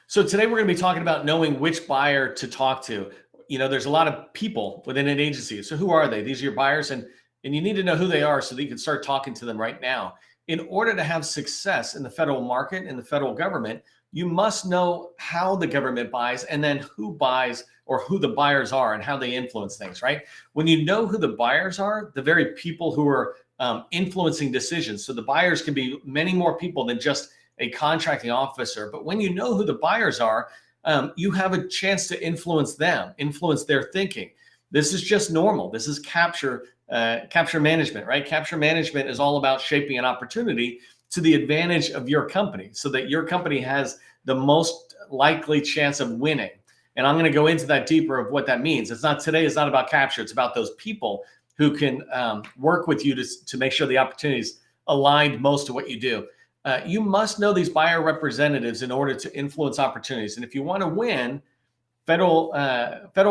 So today we're going to be talking about knowing which buyer to talk to. There's a lot of people within an agency. So who are they? These are your buyers, and you need to know who they are so that you can start talking to them right now. In order to have success in the federal market, in the federal government, you must know how the government buys and then who buys or who the buyers are and how they influence things, right? When you know who the buyers are, the very people who are influencing decisions. So the buyers can be many more people than just a contracting officer. But when you know who the buyers are, you have a chance to influence them, influence their thinking. This is just normal. This is capture management, right? Capture management is all about shaping an opportunity to the advantage of your company so that your company has the most likely chance of winning. And I'm going to go into that deeper of what that means. Today is not about capture. It's about those people who can work with you to make sure the opportunities aligned most to what you do. You must know these buyer representatives in order to influence opportunities. And if you want to win federal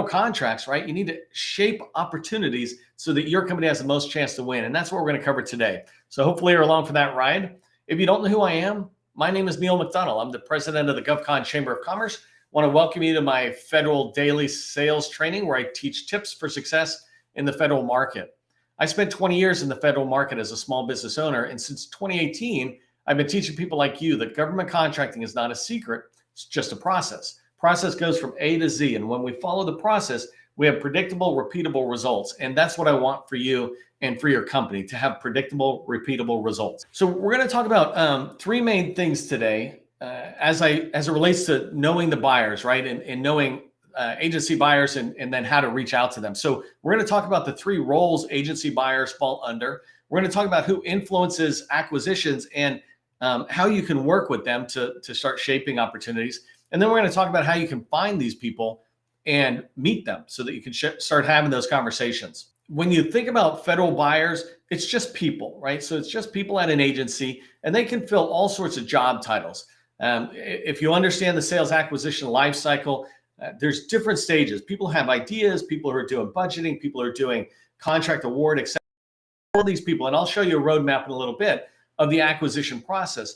contracts, right, you need to shape opportunities so that your company has the most chance to win. And that's what we're going to cover today. So hopefully you're along for that ride. If you don't know who I am, my name is Neil McDonnell. I'm the president of the GovCon Chamber of Commerce. I want to welcome you to my federal daily sales training where I teach tips for success in the federal market. I spent 20 years in the federal market as a small business owner. And since 2018, I've been teaching people like you that government contracting is not a secret. It's just a process. Process goes from A to Z. And when we follow the process, we have predictable, repeatable results. And that's what I want for you and for your company, to have predictable, repeatable results. So we're going to talk about three main things today as it relates to knowing the buyers, right? And knowing agency buyers and then how to reach out to them. So we're going to talk about the three roles agency buyers fall under. We're going to talk about who influences acquisitions and how you can work with them to start shaping opportunities. And then we're going to talk about how you can find these people and meet them so that you can start having those conversations. When you think about federal buyers, it's just people, right? So it's just people at an agency, and they can fill all sorts of job titles. If you understand the sales acquisition lifecycle, there's different stages. People have ideas, people who are doing budgeting, people who are doing contract award, etc. All these people, and I'll show you a roadmap in a little bit of the acquisition process.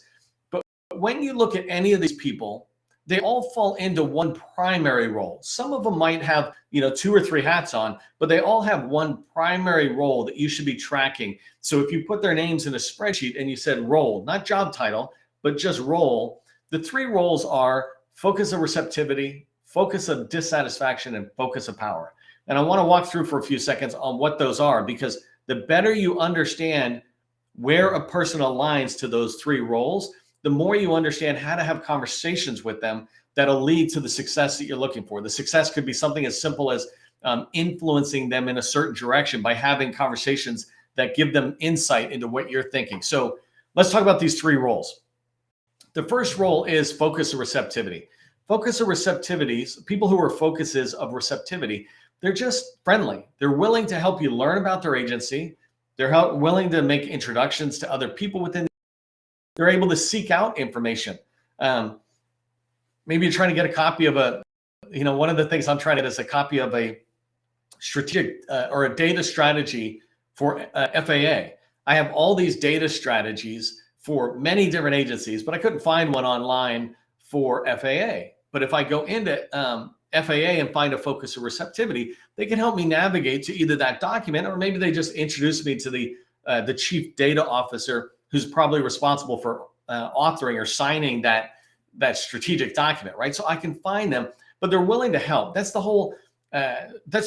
But when you look at any of these people, they all fall into one primary role. Some of them might have, two or three hats on, but they all have one primary role that you should be tracking. So if you put their names in a spreadsheet and you said role, not job title, but just role, the three roles are focus of receptivity, focus of dissatisfaction, and focus of power. And I want to walk through for a few seconds on what those are, because the better you understand where a person aligns to those three roles, the more you understand how to have conversations with them that'll lead to the success that you're looking for. The success could be something as simple as influencing them in a certain direction by having conversations that give them insight into what you're thinking. So let's talk about these three roles. The first role is focus of receptivity. Focus of receptivities, people who are focuses of receptivity, they're just friendly. They're willing to help you learn about their agency. They're willing to make introductions to other people within. They're able to seek out information. Maybe you're trying to get a copy of one of the things I'm trying to get is a copy of a strategic or a data strategy for FAA. I have all these data strategies for many different agencies, but I couldn't find one online for FAA. But if I go into FAA and find a focus of receptivity, they can help me navigate to either that document, or maybe they just introduce me to the chief data officer who's probably responsible for authoring or signing that strategic document, right? So I can find them, but they're willing to help. That's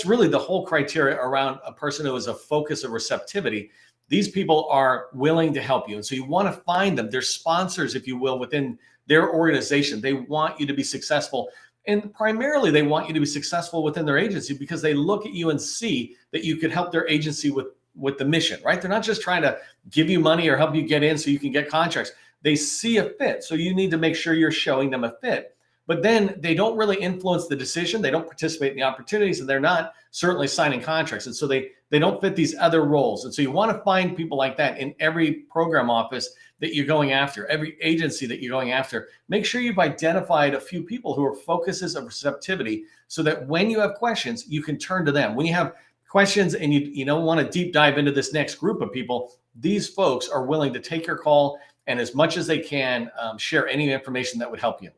really the whole criteria around a person who is a focus of receptivity. These people are willing to help you. And so you want to find them. They're sponsors, if you will, within their organization. They want you to be successful. And primarily, they want you to be successful within their agency because they look at you and see that you could help their agency with the mission, right? They're not just trying to give you money or help you get in so you can get contracts. They see a fit. So you need to make sure you're showing them a fit. But then they don't really influence the decision. They don't participate in the opportunities, and they're not certainly signing contracts. And so they don't fit these other roles. And so you want to find people like that in every program office that you're going after, every agency that you're going after. Make sure you've identified a few people who are focuses of receptivity so that when you have questions, you can turn to them. When you have questions and you don't want to deep dive into this next group of people, these folks are willing to take your call and as much as they can, share any information that would help you.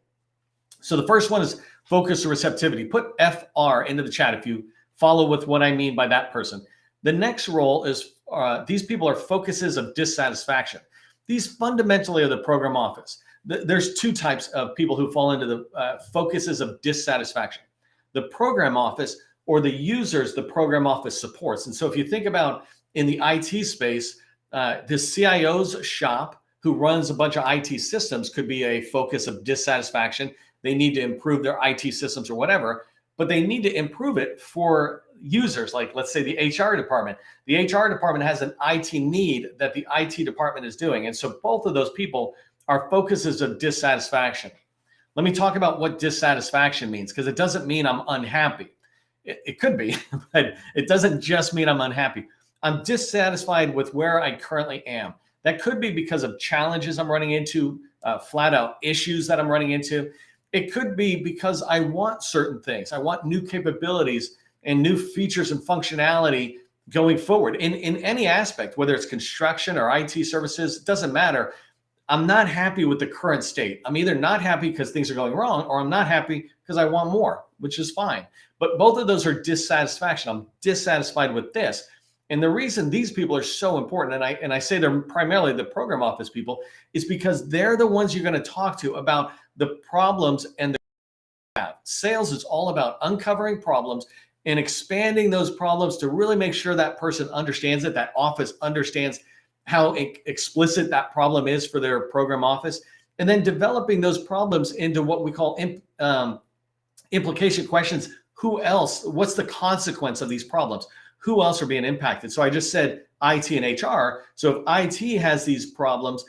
So the first one is focus or receptivity. Put FR into the chat if you follow with what I mean by that person. The next role is these people are focuses of dissatisfaction. These fundamentally are the program office. There's two types of people who fall into the focuses of dissatisfaction. The program office, or the users the program office supports. And so if you think about in the IT space, the CIO's shop who runs a bunch of IT systems could be a focus of dissatisfaction. They need to improve their IT systems or whatever, but they need to improve it for users, like let's say the HR department. The HR department has an IT need that the IT department is doing. And so both of those people are focuses of dissatisfaction. Let me talk about what dissatisfaction means, because it doesn't mean I'm unhappy. It could be, but it doesn't just mean I'm unhappy. I'm dissatisfied with where I currently am. That could be because of challenges I'm running into, flat out issues that I'm running into. It could be because I want certain things. I want new capabilities and new features and functionality going forward in any aspect, whether it's construction or IT services, it doesn't matter. I'm not happy with the current state. I'm either not happy because things are going wrong, or I'm not happy because I want more, which is fine. But both of those are dissatisfaction. I'm dissatisfied with this. And the reason these people are so important, and I say they're primarily the program office people, is because they're the ones you're going to talk to about the problems and the sales is all about uncovering problems and expanding those problems to really make sure that person understands it, that office understands how explicit that problem is for their program office, and then developing those problems into what we call implication questions. Who else? What's the consequence of these problems? Who else are being impacted? So I just said IT and HR. So if IT has these problems,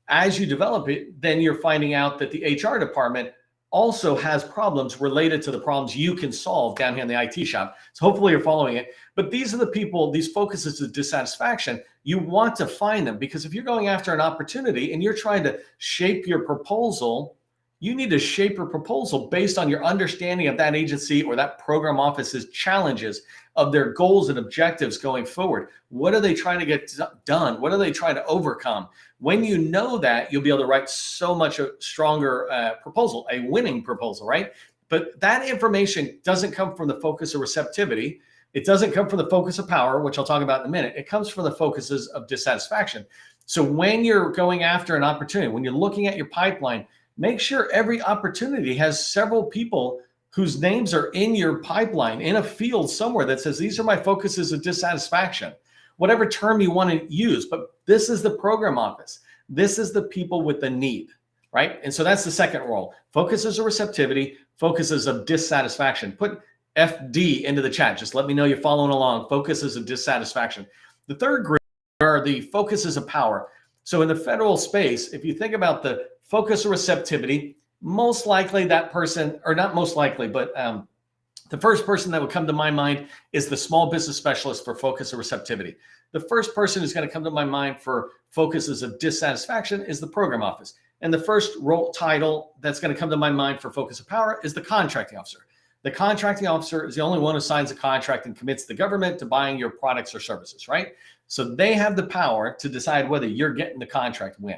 as you develop it, then you're finding out that the HR department also has problems related to the problems you can solve down here in the IT shop. So hopefully you're following it. But these are the people, these focuses of dissatisfaction. You want to find them, because if you're going after an opportunity and you're trying to shape your proposal, you need to shape your proposal based on your understanding of that agency or that program office's challenges, of their goals and objectives going forward. What are they trying to get done? What are they trying to overcome? When you know that, you'll be able to write so much a stronger proposal, a winning proposal, right? But that information doesn't come from the focus of receptivity. It doesn't come from the focus of power, which I'll talk about in a minute. It comes from the focuses of dissatisfaction. So when you're going after an opportunity, when you're looking at your pipeline, make sure every opportunity has several people whose names are in your pipeline, in a field somewhere that says, these are my focuses of dissatisfaction, whatever term you want to use. But this is the program office. This is the people with the need, right? And so that's the second role. Focuses of receptivity, focuses of dissatisfaction. Put FD into the chat. Just let me know you're following along. Focuses of dissatisfaction. The third group are the focuses of power. So in the federal space, if you think about the focus of receptivity, most likely that person, or not most likely, but the first person that would come to my mind is the small business specialist for focus of receptivity. The first person who's going to come to my mind for focuses of dissatisfaction is the program office. And the first role title that's going to come to my mind for focus of power is the contracting officer. The contracting officer is the only one who signs a contract and commits the government to buying your products or services, right? So they have the power to decide whether you're getting the contract win.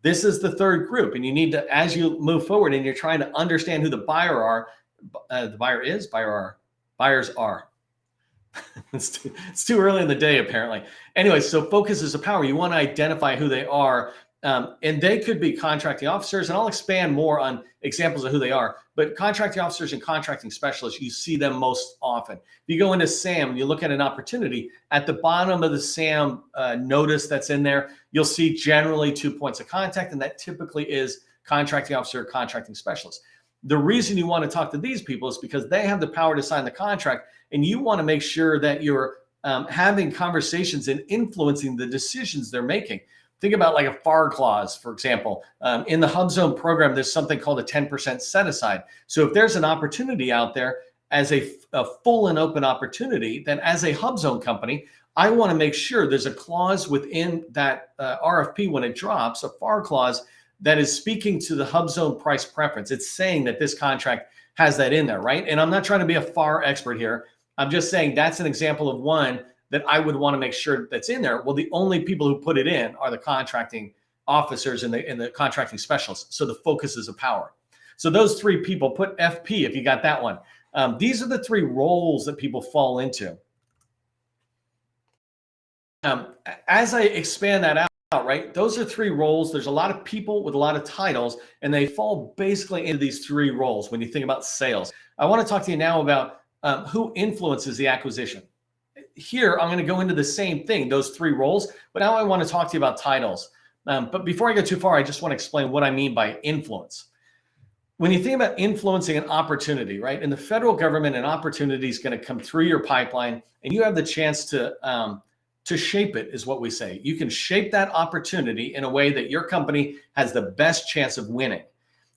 This is the third group, and you need to, as you move forward and you're trying to understand who the buyer are, buyers are. It's too early in the day, apparently. Anyway, so focuses of power. You want to identify who they are, and they could be contracting officers, and I'll expand more on examples of who they are. But contracting officers and contracting specialists, you see them most often. If you go into SAM and you look at an opportunity, at the bottom of the SAM notice that's in there, you'll see generally 2 points of contact, and that typically is contracting officer or contracting specialist. The reason you want to talk to these people is because they have the power to sign the contract, and you want to make sure that you're having conversations and influencing the decisions they're making. Think about like a FAR clause, for example. In the HubZone program, there's something called a 10% set aside. So if there's an opportunity out there as a full and open opportunity, then as a HubZone company, I want to make sure there's a clause within that RFP when it drops, a FAR clause that is speaking to the HubZone price preference. It's saying that this contract has that in there, right? And I'm not trying to be a FAR expert here. I'm just saying that's an example of one that I would want to make sure that's in there. Well, the only people who put it in are the contracting officers and the contracting specialists. So the focuses of power. So those three people, put FP if you got that one. These are the three roles that people fall into. As I expand that out, right, those are three roles. There's a lot of people with a lot of titles, and they fall basically into these three roles when you think about sales. I want to talk to you now about who influences the acquisition. Here, I'm going to go into the same thing, those three roles, but now I want to talk to you about titles. But before I go too far, I just want to explain what I mean by influence. When you think about influencing an opportunity, right, in the federal government, an opportunity is going to come through your pipeline, and you have the chance to shape it, is what we say. You can shape that opportunity in a way that your company has the best chance of winning.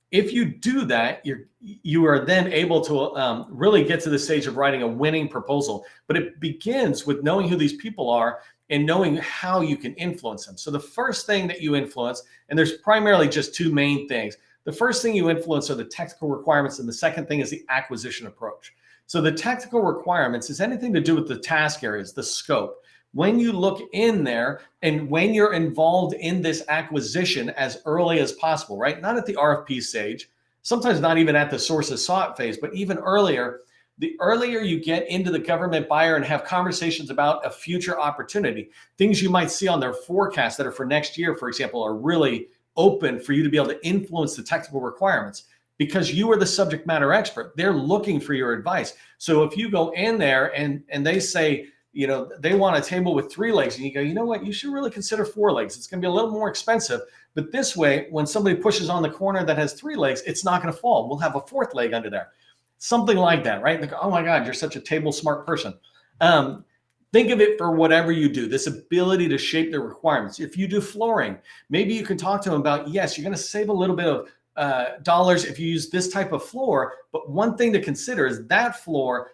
If you do that, you are then able to really get to the stage of writing a winning proposal. But it begins with knowing who these people are and knowing how you can influence them. So the first thing that you influence, and there's primarily just two main things. The first thing you influence are the technical requirements, and the second thing is the acquisition approach. So the technical requirements is anything to do with the task areas, the scope. When you look in there and when you're involved in this acquisition as early as possible, right? Not at the RFP stage, sometimes not even at the sources sought phase, but even earlier, the earlier you get into the government buyer and have conversations about a future opportunity, things you might see on their forecast that are for next year, for example, are really open for you to be able to influence the technical requirements because you are the subject matter expert. They're looking for your advice. So if you go in there and they say, they want a table with 3 legs, and you go, you know what, you should really consider 4 legs. It's going to be a little more expensive, but this way, when somebody pushes on the corner that has 3 legs, it's not going to fall. We'll have a 4th leg under there. Something like that, right? Like, oh my God, you're such a table smart person. Think of it for whatever you do, this ability to shape the requirements. If you do flooring, maybe you can talk to them about, yes, you're going to save a little bit of dollars if you use this type of floor, but one thing to consider is that floor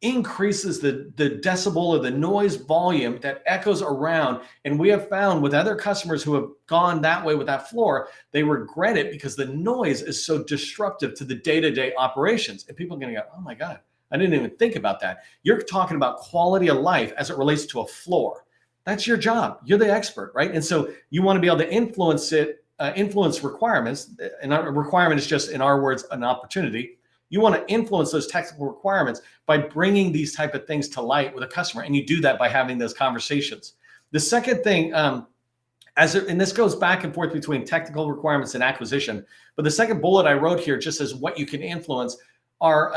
increases the decibel or the noise volume that echoes around. And we have found with other customers who have gone that way with that floor, they regret it because the noise is so disruptive to the day-to-day operations. And people are going to go, oh my God, I didn't even think about that. You're talking about quality of life as it relates to a floor. That's your job. You're the expert, right? And so you want to be able to influence it, influence requirements. And a requirement is just, in our words, an opportunity. You want to influence those technical requirements by bringing these type of things to light with a customer. And you do that by having those conversations. The second thing, and this goes back and forth between technical requirements and acquisition, but the second bullet I wrote here just says what you can influence are,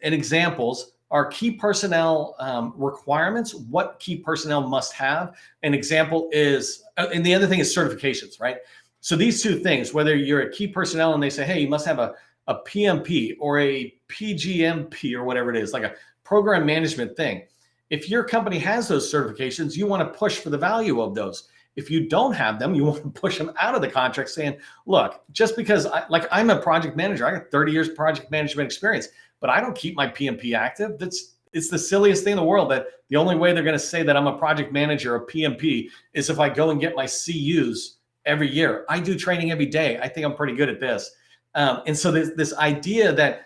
and examples are key personnel requirements, what key personnel must have. An example is, and the other thing is certifications, right? So these two things, whether you're a key personnel and they say, hey, you must have a PMP or a PGMP or whatever it is, like a program management thing. If your company has those certifications, you want to push for the value of those. If you don't have them, you want to push them out of the contract saying, look, just because I'm a project manager, I got 30 years project management experience, but I don't keep my PMP active. It's the silliest thing in the world that the only way they're going to say that I'm a project manager or PMP is if I go and get my CUs every year. I do training every day. I think I'm pretty good at this. And so there's this idea that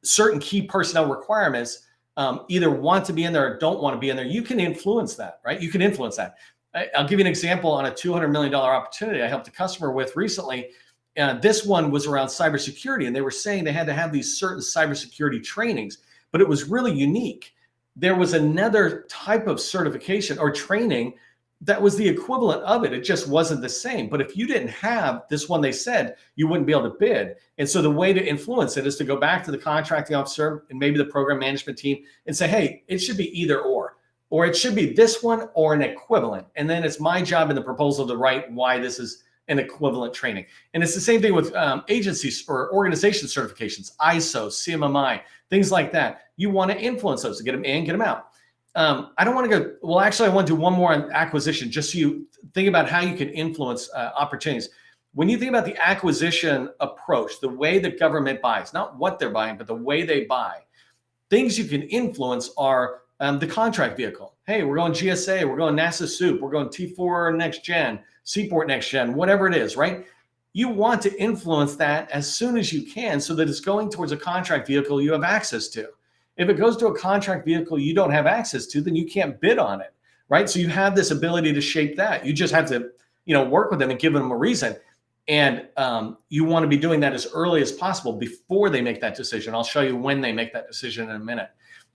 certain key personnel requirements either want to be in there or don't want to be in there. You can influence that, right? You can influence that. I'll give you an example on a $200 million opportunity I helped a customer with recently. This one was around cybersecurity, and they were saying they had to have these certain cybersecurity trainings, but it was really unique. There was another type of certification or training that was the equivalent of it. It just wasn't the same. But if you didn't have this one, they said you wouldn't be able to bid. And so the way to influence it is to go back to the contracting officer and maybe the program management team and say, hey, it should be either or it should be this one or an equivalent. And then it's my job in the proposal to write why this is an equivalent training. And it's the same thing with agencies or organization certifications, ISO, CMMI, things like that. You want to influence those to get them in, get them out. I don't want to go, well, actually, I want to do one more on acquisition, just so you think about how you can influence opportunities. When you think about the acquisition approach, the way the government buys, not what they're buying, but the way they buy, things you can influence are the contract vehicle. Hey, we're going GSA, we're going NASA SOUP, we're going T4 next gen, Seaport next gen, whatever it is, right? You want to influence that as soon as you can so that it's going towards a contract vehicle you have access to. If it goes to a contract vehicle you don't have access to, then you can't bid on it, right? So you have this ability to shape that. You just have to work with them and give them a reason. And you want to be doing that as early as possible before they make that decision. I'll show you when they make that decision in a minute.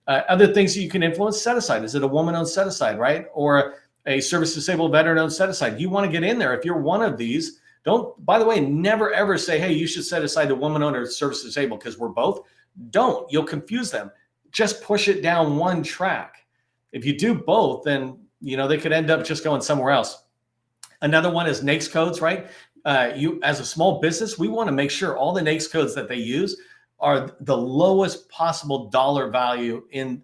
Other things that you can influence: set aside. Is it a woman-owned set aside, right? Or a service disabled veteran-owned set aside? You want to get in there. If you're one of these, don't, by the way, never ever say, hey, you should set aside the woman-owned or service disabled because we're both. Don't. You'll confuse them. Just push it down one track. If you do both, then they could end up just going somewhere else. Another one is NAICS codes, right? You, as a small business, we want to make sure all the NAICS codes that they use are the lowest possible dollar value in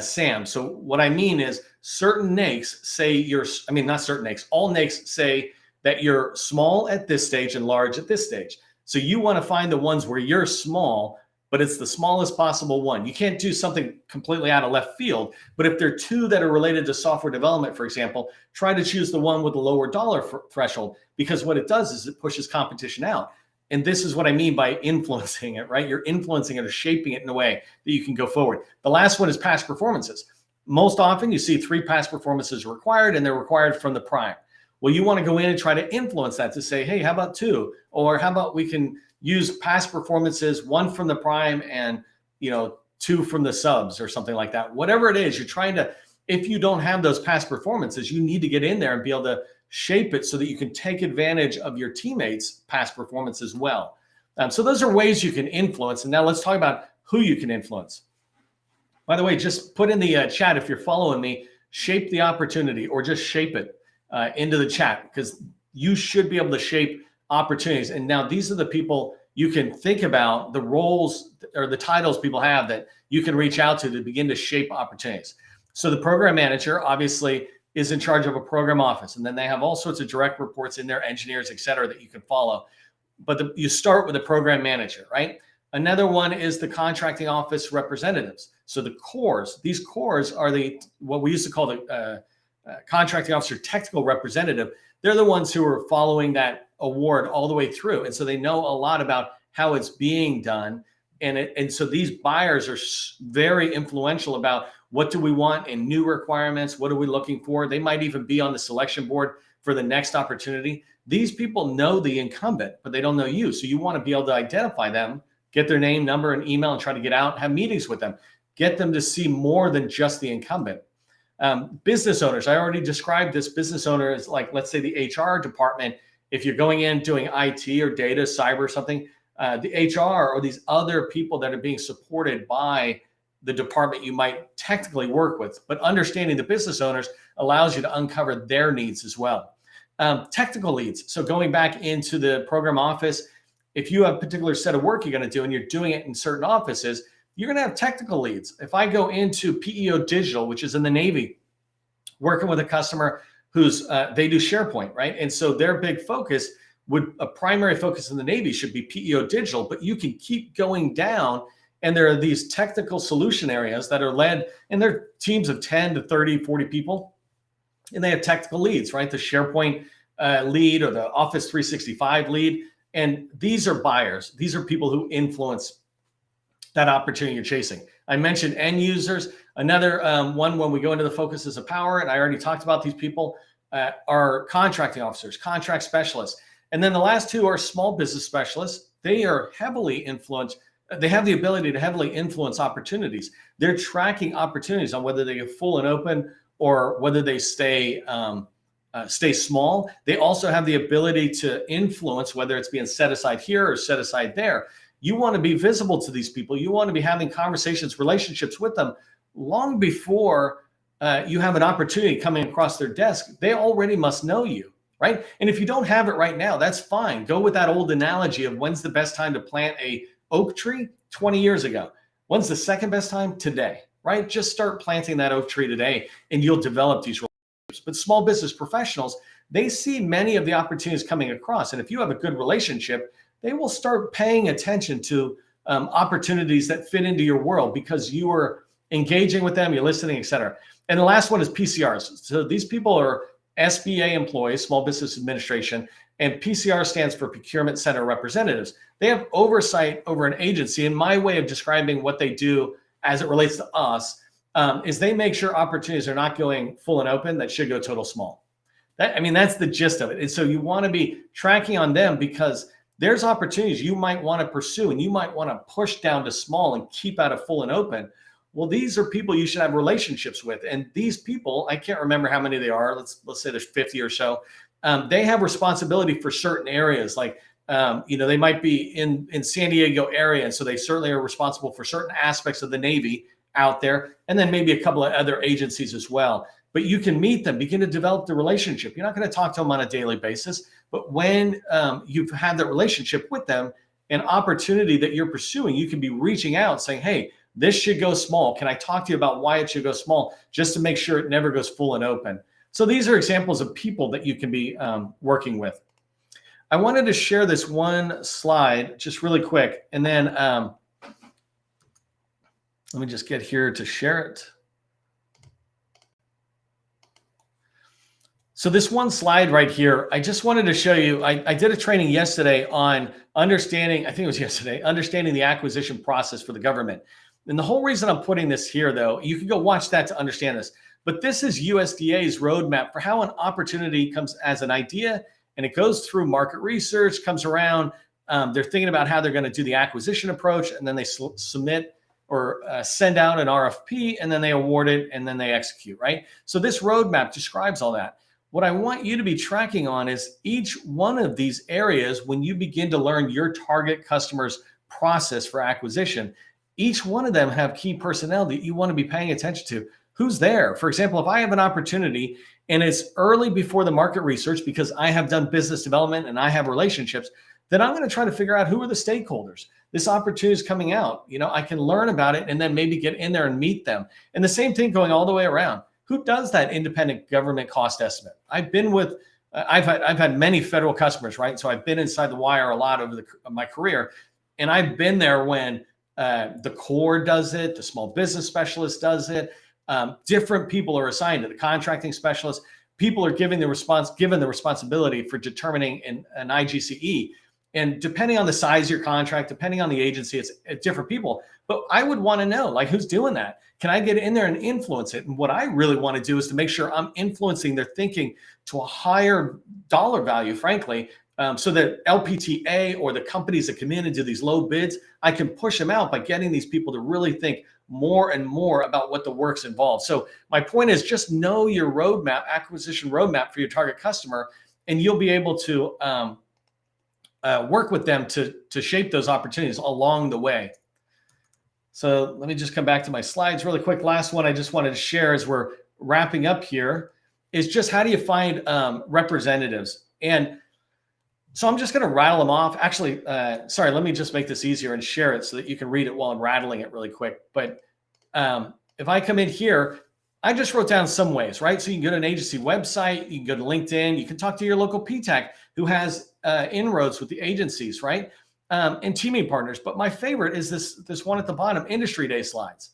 SAM. So what I mean is certain NAICS say not certain NAICS, all NAICS say that you're small at this stage and large at this stage. So you want to find the ones where you're small, but it's the smallest possible one. You can't do something completely out of left field, but if there are two that are related to software development, for example, try to choose the one with the lower dollar threshold, because what it does is it pushes competition out. And this is what I mean by influencing it, right? You're influencing it or shaping it in a way that you can go forward. The last one is past performances. Most often you see 3 past performances required, and they're required from the prime. Well, you want to go in and try to influence that to say, hey, how about 2? Or how about we can use past performances, 1 from the prime and 2 from the subs or something like that. Whatever it is, you're trying to, if you don't have those past performances, you need to get in there and be able to shape it so that you can take advantage of your teammates' past performance as well. So those are ways you can influence. And now let's talk about who you can influence. By the way, just put in the chat, if you're following me, shape the opportunity, or just shape it into the chat, because you should be able to shape opportunities. And now these are the people you can think about, the roles or the titles people have that you can reach out to begin to shape opportunities. So the program manager obviously is in charge of a program office, and then they have all sorts of direct reports in there, engineers, et cetera, that you can follow. But you start with the program manager, right? Another one is the contracting office representatives. So the cores, these cores are what we used to call the contracting officer technical representative. They're the ones who are following that award all the way through. And so they know a lot about how it's being done. And so these buyers are very influential about what do we want in new requirements? What are we looking for? They might even be on the selection board for the next opportunity. These people know the incumbent, but they don't know you. So you want to be able to identify them, get their name, number, and email, and try to get out, have meetings with them, get them to see more than just the incumbent. Business owners, I already described this. Business owner is like, let's say the HR department. If you're going in doing IT or data, cyber or something, the HR or these other people that are being supported by the department you might technically work with, but understanding the business owners allows you to uncover their needs as well. Technical leads. So going back into the program office, if you have a particular set of work you're going to do and you're doing it in certain offices, you're going to have technical leads. If I go into PEO Digital, which is in the Navy, working with a customer who's they do SharePoint, right? And so their big focus a primary focus in the Navy should be PEO Digital, but you can keep going down. And there are these technical solution areas that are led, and they're teams of 10 to 30, 40 people. And they have technical leads, right? The SharePoint lead or the Office 365 lead. And these are buyers. These are people who influence that opportunity you're chasing. I mentioned end users. Another one when we go into the focuses of power, and I already talked about these people, are contracting officers, contract specialists. And then the last 2 are small business specialists. They are heavily influenced. They have the ability to heavily influence opportunities. They're tracking opportunities on whether they get full and open or whether they stay small. They also have the ability to influence whether it's being set aside here or set aside there. You want to be visible to these people. You want to be having conversations, relationships with them long before you have an opportunity coming across their desk. They already must know you, right? And if you don't have it right now, that's fine. Go with that old analogy of when's the best time to plant a oak tree? 20 years ago. When's the second best time? Today, right? Just start planting that oak tree today and you'll develop these relationships. But small business professionals, they see many of the opportunities coming across. And if you have a good relationship, they will start paying attention to opportunities that fit into your world because you are engaging with them, you're listening, et cetera. And the last one is PCRs. So these people are SBA employees, Small Business Administration, and PCR stands for Procurement Center Representatives. They have oversight over an agency. And my way of describing what they do as it relates to us is they make sure opportunities are not going full and open, that should go total small. That's the gist of it. And so you want to be tracking on them because there's opportunities you might want to pursue and you might want to push down to small and keep out of full and open. Well, these are people you should have relationships with. And these people, I can't remember how many they are. Let's say there's 50 or so. They have responsibility for certain areas. Like, they might be in San Diego area. And so they certainly are responsible for certain aspects of the Navy out there. And then maybe a couple of other agencies as well. But you can meet them, begin to develop the relationship. You're not going to talk to them on a daily basis. But when you've had that relationship with them, an opportunity that you're pursuing, you can be reaching out saying, hey, this should go small. Can I talk to you about why it should go small, just to make sure it never goes full and open? So these are examples of people that you can be working with. I wanted to share this one slide just really quick. And then let me just get here to share it. So this one slide right here, I just wanted to show you, I did a training yesterday on understanding, I think it was yesterday, understanding the acquisition process for the government. And the whole reason I'm putting this here, though, you can go watch that to understand this. But this is USDA's roadmap for how an opportunity comes as an idea, and it goes through market research, comes around. They're thinking about how they're going to do the acquisition approach, and then they submit or send out an RFP, and then they award it, and then they execute, right? So this roadmap describes all that. What I want you to be tracking on is each one of these areas when you begin to learn your target customer's process for acquisition. Each one of them have key personnel that you want to be paying attention to. Who's there? For example, if I have an opportunity and it's early before the market research because I have done business development and I have relationships, then I'm going to try to figure out who are the stakeholders. This opportunity is coming out. I can learn about it and then maybe get in there and meet them. And the same thing going all the way around. Who does that independent government cost estimate? I've had many federal customers, right? So I've been inside the wire a lot over my career, and I've been there when the Corps does it, the small business specialist does it. Different people are assigned to the contracting specialist. People are given the responsibility for determining an IGCE. And depending on the size of your contract, depending on the agency, it's different people. But I would want to know, like, who's doing that? Can I get in there and influence it? And what I really want to do is to make sure I'm influencing their thinking to a higher dollar value, frankly, so that LPTA or the companies that come in and do these low bids, I can push them out by getting these people to really think more and more about what the work's involved. So my point is just know your roadmap, acquisition roadmap for your target customer, and you'll be able to work with them to shape those opportunities along the way. So let me just come back to my slides really quick. Last one I just wanted to share as we're wrapping up here is just how do you find representatives? And so I'm just going to rattle them off. Actually, sorry, let me just make this easier and share it so that you can read it while I'm rattling it really quick. But if I come in here, I just wrote down some ways, right? So you can go to an agency website, you can go to LinkedIn, you can talk to your local PTAC who has inroads with the agencies, right? And teaming partners. But my favorite is this one at the bottom, industry day slides.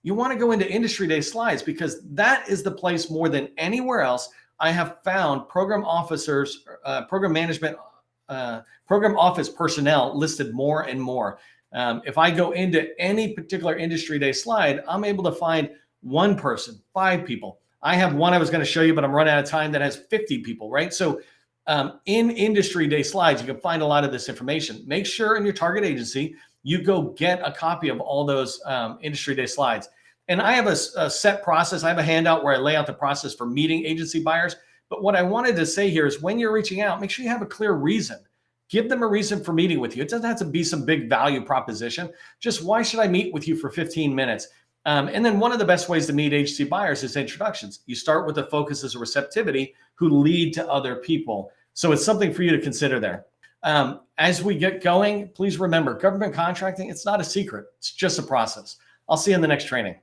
You want to go into industry day slides because that is the place more than anywhere else I have found program officers, program management, program office personnel listed more and more. If I go into any particular industry day slide, I'm able to find one person, 5 people. I have one I was going to show you, but I'm running out of time that has 50 people, right? So in industry day slides, you can find a lot of this information. Make sure in your target agency, you go get a copy of all those industry day slides. And I have a set process. I have a handout where I lay out the process for meeting agency buyers. But what I wanted to say here is when you're reaching out, make sure you have a clear reason. Give them a reason for meeting with you. It doesn't have to be some big value proposition. Just why should I meet with you for 15 minutes? And then one of the best ways to meet agency buyers is introductions. You start with the focus as a receptivity who lead to other people. So it's something for you to consider there. As we get going, please remember government contracting, it's not a secret. It's just a process. I'll see you in the next training.